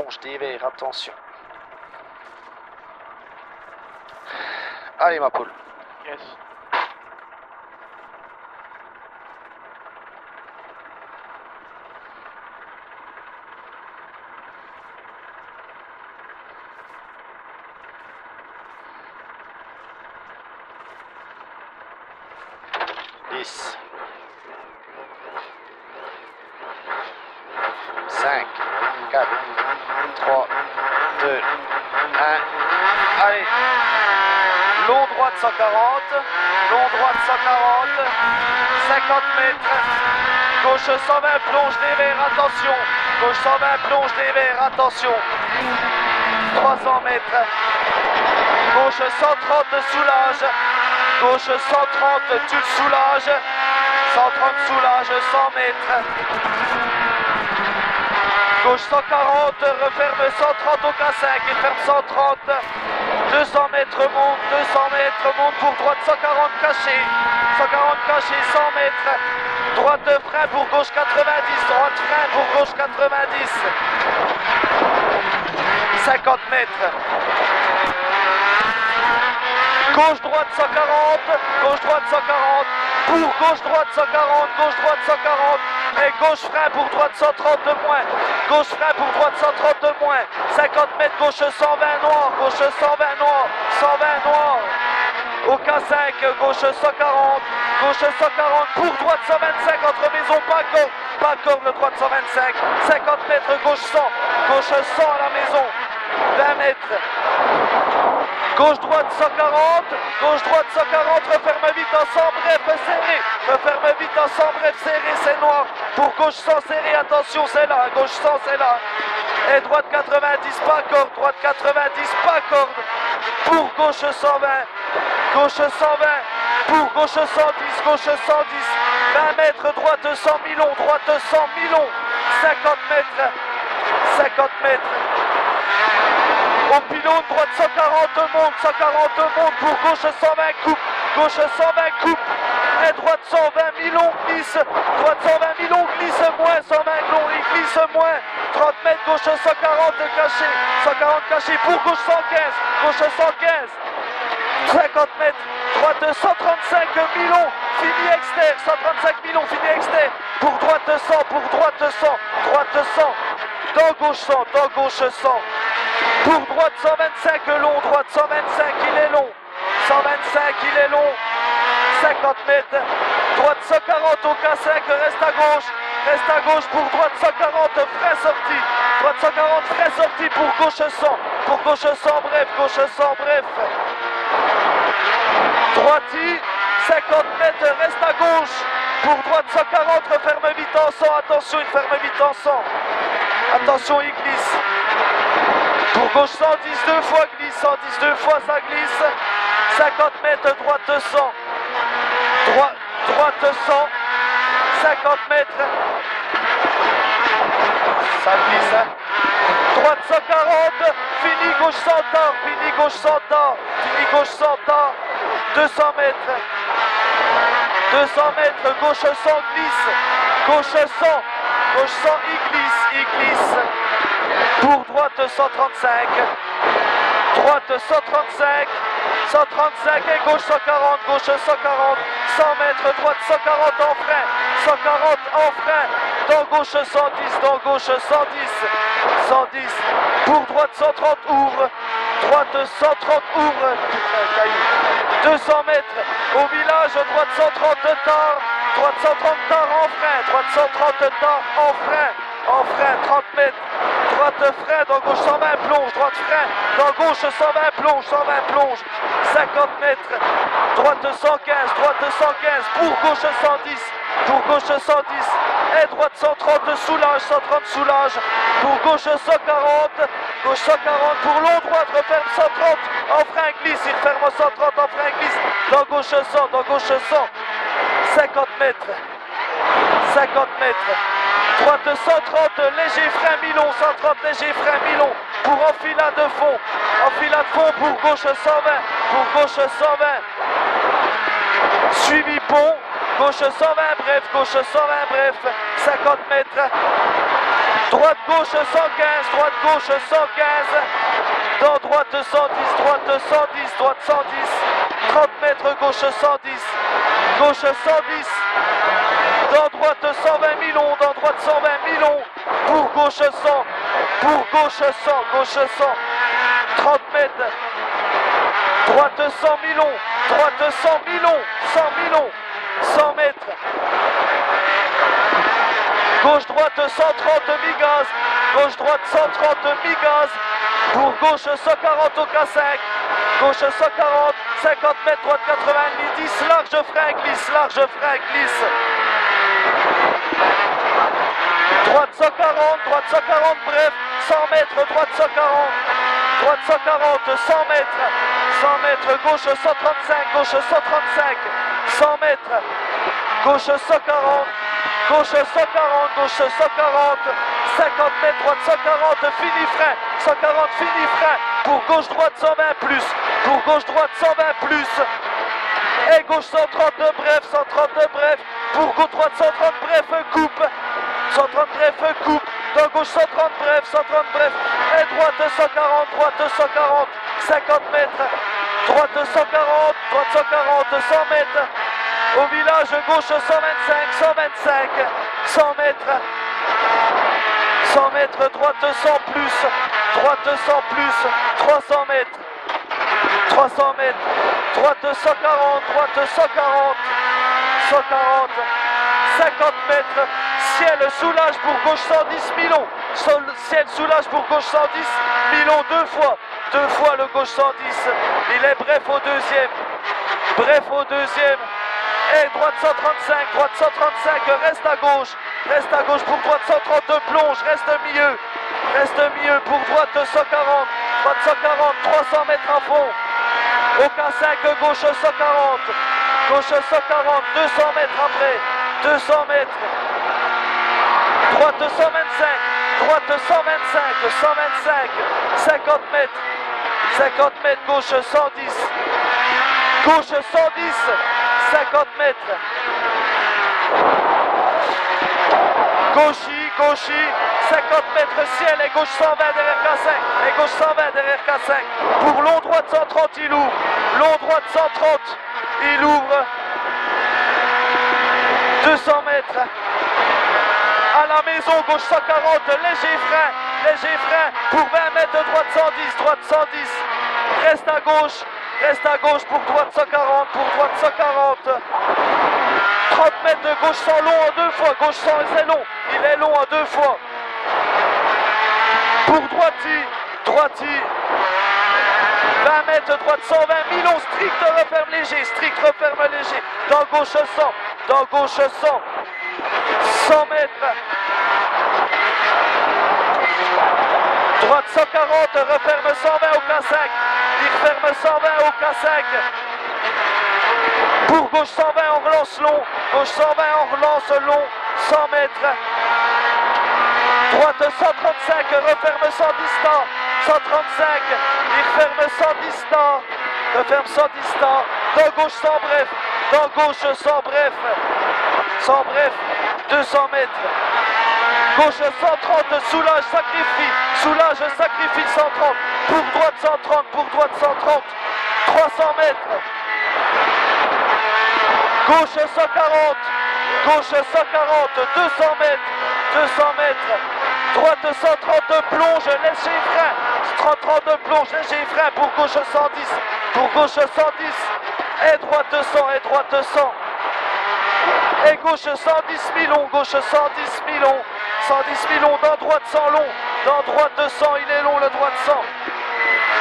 plonge dévers, attention. Allez ma poule. Yes. Dix. 5, 4, 3, 2, 1. Allez. Long droite 140. Long droite 140. 50 mètres. Gauche 120, plonge dévers, attention. Gauche 120, plonge dévers, attention. 300 mètres. Gauche 130, soulage. Gauche 130, tu le soulages. 130, soulage, 100 mètres. Gauche 140, referme 130 au K5 et ferme 130. 200 mètres, monte, 200 mètres, monte pour droite 140 caché. 140 caché, 100 mètres. Droite de frein pour gauche 90, droite frein pour gauche 90. 50 mètres. Gauche droite 140, gauche droite 140, pour gauche droite 140, gauche droite 140, et gauche frein pour droite 130 de moins, gauche frein pour droite 130 de moins, 50 mètres gauche 120 noir, gauche 120 noir, 120 noir, au K5, gauche 140, gauche 140, pour droite 125 entre maison, pas corde, droite 125, 50 mètres gauche 100, gauche 100 à la maison, 20 mètres. Gauche droite 140, gauche droite 140, referme vite en 100, bref serré, referme vite en 100, bref serré, c'est noir, pour gauche 100 serré, attention c'est là, gauche 100 c'est là, et droite 90, pas corde, droite 90, pas corde, pour gauche 120, gauche 120, pour gauche 110, gauche 110, 20 mètres, droite 100 milons, droite 100 milons, 50 mètres, 50 mètres. Au pylône, droite 140 monte, 140 monte, pour gauche 120 coupe, gauche 120 coupe, et droite 120 milons glisse, droite 120 milons glisse moins, 120 milons il glisse moins, 30 mètres, gauche 140 caché, 140 caché, pour gauche 115, gauche 115, 50 mètres, droite 135 milons, fini externe, 135 milons, fini externe, pour droite 100, pour droite 100, droite 100, dans gauche 100, dans gauche 100. Pour droite 125 long, droite 125 il est long, 125 il est long, 50 mètres, droite 140 au K5, reste à gauche pour droite 140, frein sorti, droite 140, frein sorti pour gauche 100, bref, gauche 100 bref, droiti, 50 mètres, reste à gauche, pour droite 140, referme vite en 100, attention il ferme vite en 100, attention il glisse. Pour gauche 110, deux fois glisse, 110, deux fois ça glisse. 50 mètres, droite 100. Droite 100. 50 mètres. Ça glisse, hein. Droite 140. Fini gauche 100 ans. Fini gauche 100 ans. Fini gauche 100 ans. 200 mètres. 200 mètres. Gauche 100 glisse. Gauche 100. Gauche 100 il glisse. Pour droite 135, droite 135, 135 et gauche 140, gauche 140, 100 mètres, droite 140 en frein, 140 en frein, dans gauche 110, dans gauche 110, 110, pour droite 130 ouvre, droite 130 ouvre, 200 mètres, au village, droite 130 tard, droite 130 tard en frein, droite 130 tard en frein, 30 mètres, droite frein, dans gauche 120 plonge, droite frein, dans gauche 120 plonge, 50 mètres, droite 115, pour gauche 110, et droite 130 soulage, pour gauche 140, pour long droite, referme 130, en frein glisse, il referme 130 en frein glisse, dans gauche 100, 50 mètres, droite 130, léger frein mi-long, 130 léger frein mi-long, pour enfilade de fond, pour gauche 120, suivi pont, gauche 120 bref, 50 mètres, Droite gauche 115, droite gauche 115. Dans droite 110, droite 110, droite 110. 30 mètres gauche 110, gauche 110. Dans droite 120 Milon, dans droite 120 Milon. Pour gauche 100, pour gauche 100, gauche 100. 30 mètres. Droite 100 Milon, droite 100 Milon, 100 Milon. 100 mètres. Gauche droite 130 mi-gaz, gauche droite 130 mi-gaz. Pour gauche 140 au K5, gauche 140, 50 mètres, droite 90, 10, large frein glisse, large frein glisse. Droite 140, bref, 100 mètres, droite 140, droite 140, 100 mètres, 100 mètres, gauche 135, gauche 135, 100 mètres, gauche 140, gauche 140, gauche 140, 50 mètres, droite 140, fini frein, 140, fini frein, pour gauche droite 120 plus, pour gauche droite 120 plus, et gauche 132 bref, 132 bref, pour gauche droite 130 bref, coupe, 130 bref, coupe, dans gauche 130 bref, 130 bref, et droite 140, 50 mètres, droite 140, 100 mètres, au village gauche 125, 100 mètres, 100 mètres, droite 100 plus, droite 100 plus, 300 mètres, 300 mètres, droite 140, droite 140, 140, 50 mètres, ciel soulage pour gauche 110 Milon, ciel soulage pour gauche 110 Milon deux fois le gauche 110, il est bref au deuxième, et droite 135, reste à gauche pour droite 132, plonge, reste milieu pour droite 140, 300 mètres à fond, au K5 gauche 140, 200 mètres après, 200 mètres, droite 125, 50 mètres, gauche 110, 50 mètres, gauchy, 50 mètres ciel et gauche 120 derrière K5, pour long droite 130 il ouvre, il ouvre, 200 mètres, à la maison gauche 140, léger frein, pour 20 mètres droite 110, reste à gauche pour droite 140, 30 mètres de gauche 100 long en deux fois, gauche 100 c'est long, il est long en deux fois, pour droiti, 20 mètres droite 120, Milon, strict referme léger, dans gauche 100, 100 mètres, droite 140, referme 120 au K5, il referme 120 au K5, pour gauche 120 on relance long, 100 mètres, droite 135, referme 110 temps, 135, il referme 110 temps, dans gauche 100 bref, 200 mètres, gauche 130, soulage, sacrifie 130, pour droite 130, 300 mètres, gauche 140, 200 mètres, droite 130, plonge, léger frein, 32 plonge, léger frein pour gauche 110, et droite 100, et gauche 110 Milon, 110 Milon, dans droite 100 long, dans droite 200, il est long le droite 100,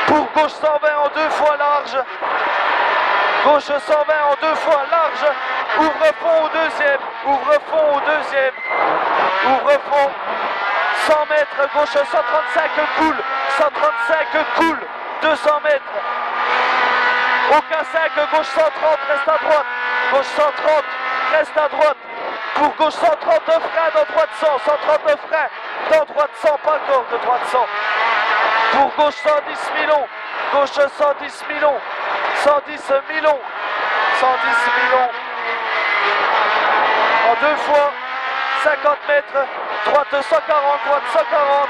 pour gauche 120 en deux fois large, gauche 120 en deux fois large, ouvre-fond au deuxième, 100 mètres, gauche 135 coule, 200 mètres, au K5, gauche 130, reste à droite, pour gauche 130 de frein, dans droite 100, 130 de frein, dans droite 100, pas encore de droite 100, pour gauche 110 Milon, 110 Milon, en deux fois, 50 mètres, droite 140, droite 140,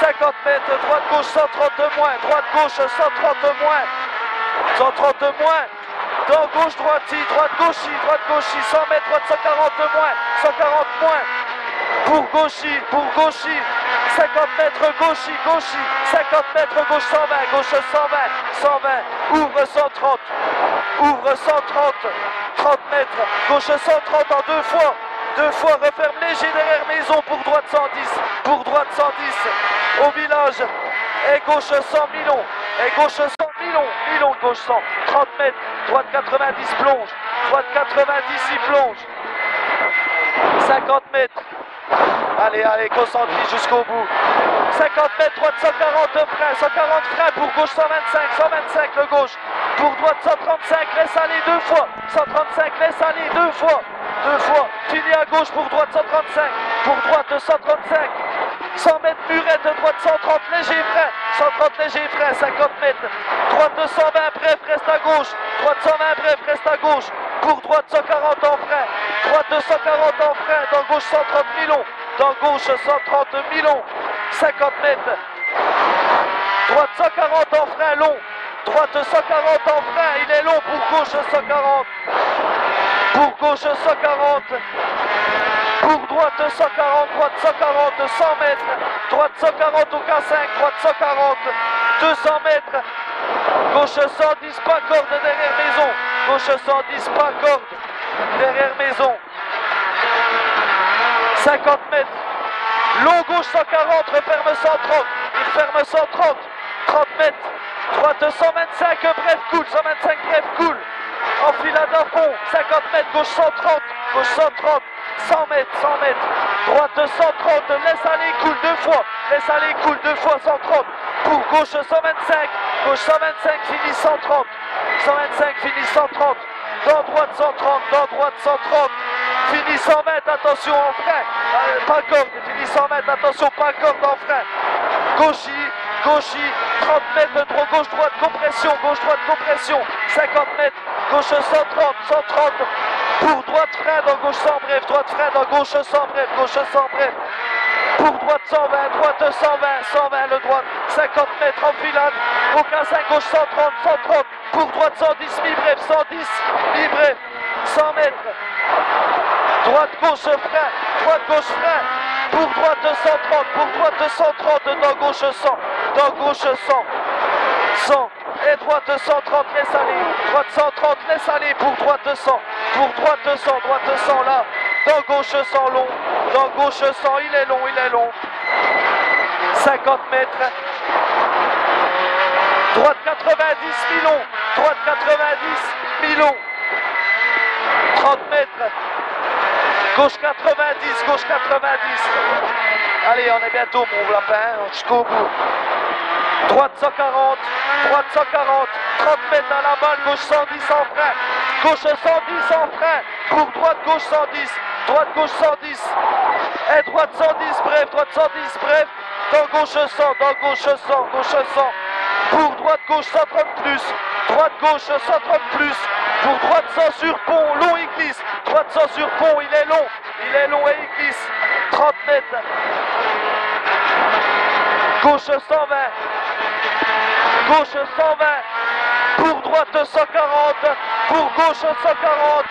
50 mètres, droite gauche 130 de moins, droite gauche 130 de moins, 130 de moins, dans gauche droite-y, droite gauche-y, 100 mètres, droite 140 de moins, 140 moins, pour gauche-y, 50 mètres gauche-y, 50 mètres gauche 120, gauche 120, ouvre 130, 30 mètres, gauche 130 en deux fois, referme léger derrière maison pour droite 110, au village, et gauche 100 Milon, Milon, gauche 100, 30 mètres, droite 90 plonge, droite 90 il plonge, 50 mètres, allez, concentré jusqu'au bout, 50 mètres, droite 140 de frein, 140 frein pour gauche 125 le gauche, pour droite 135, laisse aller deux fois, 135, laisse aller deux fois, fini à gauche pour droite 135, pour droite 135, 100 mètres murette de droite 130 léger frein, 50 mètres, droite 120 bref reste à gauche, droite 120 bref reste à gauche, pour droite 140 en frein, droite 140 en frein, dans gauche 130 Milon, dans gauche 130 Milon, 50 mètres, droite 140 en frein long, droite 140 en frein, il est long pour gauche 140, pour gauche 140, pour droite 140, droite 140, 100 mètres, droite 140 au K5, droite 140, 200 mètres, gauche 110, pas corde derrière maison, gauche 110, pas corde derrière maison, 50 mètres, long gauche 140, referme 130, il ferme 130, 30 mètres, droite 125, bref coule, 125 bref coule, enfilade à fond, 50 mètres, gauche 130, 100 mètres, droite 130, laisse aller, coule deux fois, 130, pour gauche 125, finit 130, finit 130, dans droite 130, finit 100 mètres, attention en frein, pas corde, finit 100 mètres, attention, pas corde en frein, gauche, 30 mètres de trop gauche, droite, compression, 50 mètres, gauche 130, pour droite frein dans gauche 100 bref, droite frein dans gauche 100 bref, pour droite 120 le droite, 50 mètres en filade, au K5 gauche 130, pour droite 110 mi-bref, 100 mètres, droite gauche frein, pour droite 130, dans gauche 100, et droite 130, laisse aller, droite 130, laisse aller, pour droite 200, droite 100 là, dans gauche 100 long, dans gauche 100, il est long, 50 mètres, droite 90 Milon, 30 mètres, gauche 90, allez on est bientôt mon lapin, jusqu'au bout, droite 140, 30 mètres à la balle, gauche 110 en frein, gauche 110 en frein, pour droite gauche 110, et droite 110 bref, dans gauche 100, pour droite gauche 130 plus, droite gauche 130 plus, pour droite 100 sur pont, long il glisse, droite 100 sur pont, il est long et il glisse, 30 mètres, gauche 120, pour droite 140, pour gauche 140,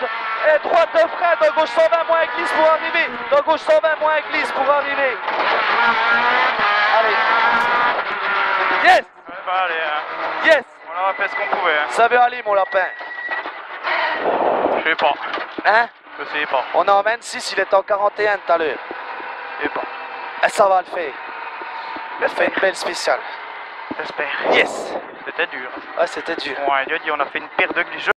et droite frein, dans gauche 120 moins glisse pour arriver, dans gauche 120 moins glisse pour arriver. Allez. Yes. Allez, hein. Yes. On a fait ce qu'on pouvait. Hein. Ça veut aller mon lapin. Je sais pas. Hein? Je sais pas. On est en 26, il est en 41 tout à l'heure. Je sais pas. Et ça va le faire. Elle fait une belle spéciale. J'espère. Yes. C'était dur. Ouais, c'était dur. Ouais, Dieu dit, on a fait une paire de glitches.